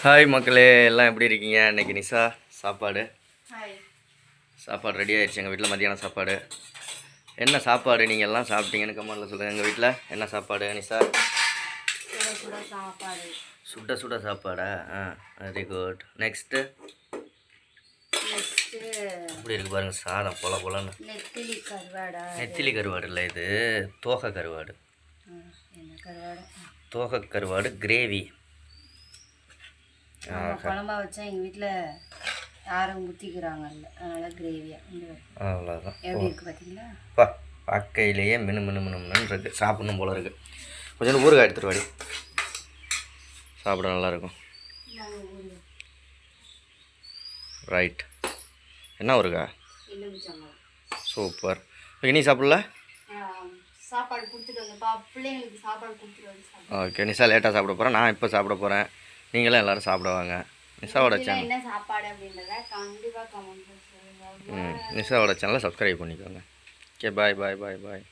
Hi மக்களே, எல்லாம் எப்படி இருக்கீங்க? இன்றைக்கி நிஷா சாப்பாடு ரெடி ஆகிடுச்சு. எங்கள் வீட்டில் மதியானம் சாப்பாடு. என்ன சாப்பாடு நீங்கள் எல்லாம் சாப்பிட்டீங்கன்னு கமெண்ட்டில் சொல்லுங்கள். எங்கள் வீட்டில் என்ன சாப்பாடு நிஷா? சுட சுட சாப்பாடா? Very good. நெக்ஸ்ட்டு இப்படி இருக்குது பாருங்கள், சாதம் போல போலன்னு. நெத்திலி கருவாடு இல்லை, இது தோகை கருவாடு. தோகை கருவாடு கிரேவி. குழம்பா வச்சா எங்கள் வீட்டில் யாரும் ஊற்றிக்கிறாங்கல்ல, அதனால் கிரேவியாக. அவ்வளோதான். எப்படி இருக்குது பார்த்தீங்களா? பக்கையிலேயே மினு இருக்குது. சாப்பிடணும் போல இருக்குது. கொஞ்சம் ஊறுகாய் எடுத்துகிட்டு வாடி, சாப்பிட நல்லாயிருக்கும். ரைட். என்ன ஊறுகாய்? சூப்பர். இனி சாப்பிடல? சாப்பாடு கொடுத்துட்டு வந்தப்பா, பிள்ளைங்களுக்கு சாப்பாடு கொடுத்துட்டு வந்து. ஓகே, நிஷா லேட்டாக சாப்பிட போகிறேன். நான் இப்போ சாப்பிட போகிறேன். நீங்களும் எல்லோரும் சாப்பிடுவாங்க. நிஷாவோட சேனல் என்ன சாப்பாடு அப்படின்றத கண்டிப்பாக கமெண்ட் பண்ணுங்க. நிஷாவோட சேனலை சப்ஸ்கிரைப் பண்ணிக்கோங்க. ஓகே, பாய் பாய் பாய் பாய்.